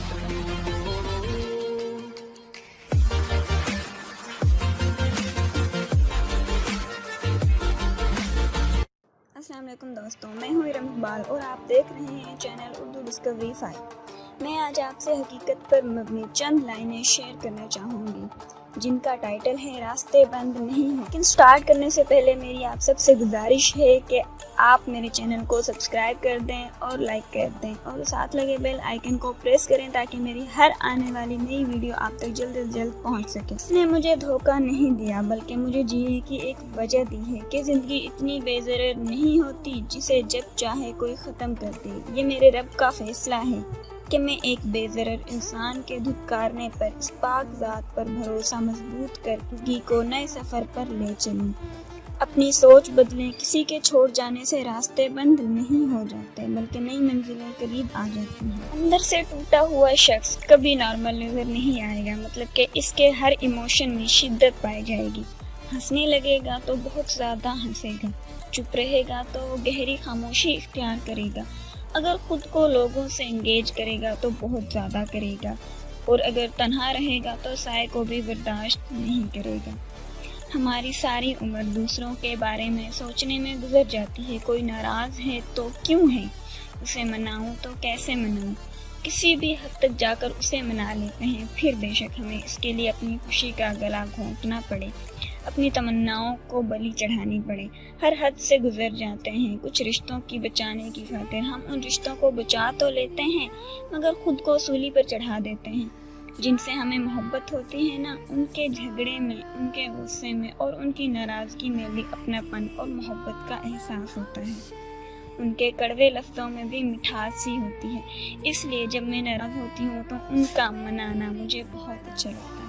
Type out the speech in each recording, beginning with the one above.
السلام علیکم دوستوں، میں ہوں ارم اقبال اور آپ دیکھ رہے ہیں چینل اردو ڈسکوری 5۔ میں آج آپ سے حقیقت پر مبنی چند لائنیں شیئر کرنا چاہوں گی جن کا ٹائٹل ہے راستے بند نہیں ہیں۔ لیکن سٹارٹ کرنے سے پہلے میری آپ سب سے گزارش ہے کہ آپ میرے چینل کو سبسکرائب کر دیں اور لائک کر دیں اور ساتھ لگے بیل آئیکن کو پریس کریں تاکہ میری ہر آنے والی نئی ویڈیو آپ تک جلد از جلد پہنچ سکے۔ اس نے مجھے دھوکہ نہیں دیا بلکہ مجھے جینے کی ایک وجہ دی ہے کہ زندگی اتنی بے ضرر نہیں ہوتی جسے جب چاہے کوئی ختم کر دے۔ یہ میرے رب کا فیصلہ ہے کہ میں ایک بے ضرر انسان کے دھتکارنے پر اس پاک ذات پر بھروسہ مضبوط کر زندگی کو نئے سفر پر لے چلوں۔ اپنی سوچ بدلیں، کسی کے چھوڑ جانے سے راستے بند نہیں ہو جاتے بلکہ نئی منزلیں قریب آ جاتی ہیں۔ اندر سے ٹوٹا ہوا شخص کبھی نارمل نظر نہیں آئے گا، مطلب کہ اس کے ہر ایموشن میں شدت پائی جائے گی۔ ہنسنے لگے گا تو بہت زیادہ ہنسے گا، چپ رہے گا تو وہ گہری خاموشی اختیار کرے گا، اگر خود کو لوگوں سے انگیج کرے گا تو بہت زیادہ کرے گا، اور اگر تنہا رہے گا تو سائے کو بھی برداشت نہیں کرے گا۔ ہماری ساری عمر دوسروں کے بارے میں سوچنے میں گزر جاتی ہے۔ کوئی ناراض ہے تو کیوں ہے، اسے مناؤں تو کیسے مناؤں، کسی بھی حد تک جا کر اسے منا لیتے ہیں، پھر بے شک ہمیں اس کے لیے اپنی خوشی کا گلا گھونٹنا پڑے، اپنی تمناؤں کو بلی چڑھانی پڑے، ہر حد سے گزر جاتے ہیں۔ کچھ رشتوں کی بچانے کی خاطر ہم ان رشتوں کو بچا تو لیتے ہیں مگر خود کو سولی پر چڑھا دیتے ہیں۔ جن سے ہمیں محبت ہوتی ہے نا، ان کے جھگڑے میں، ان کے غصے میں اور ان کی ناراضگی میں بھی اپنا پن اور محبت کا احساس ہوتا ہے۔ ان کے کڑوے لفظوں میں بھی مٹھاس سی ہوتی ہے۔ اس لیے جب میں ناراض ہوتی ہوں تو ان کا منانا مجھے بہت اچھا لگتا ہے،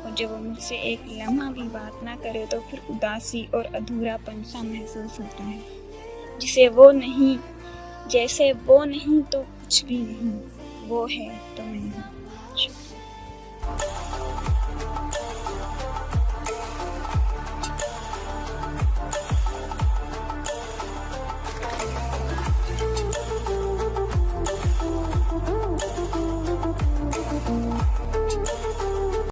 اور جب وہ مجھ سے ایک لمحہ بھی بات نہ کرے تو پھر اداسی اور ادھورا پن سا محسوس ہوتا ہے، جیسے وہ نہیں تو کچھ بھی نہیں، وہ ہے تو میں ہوں۔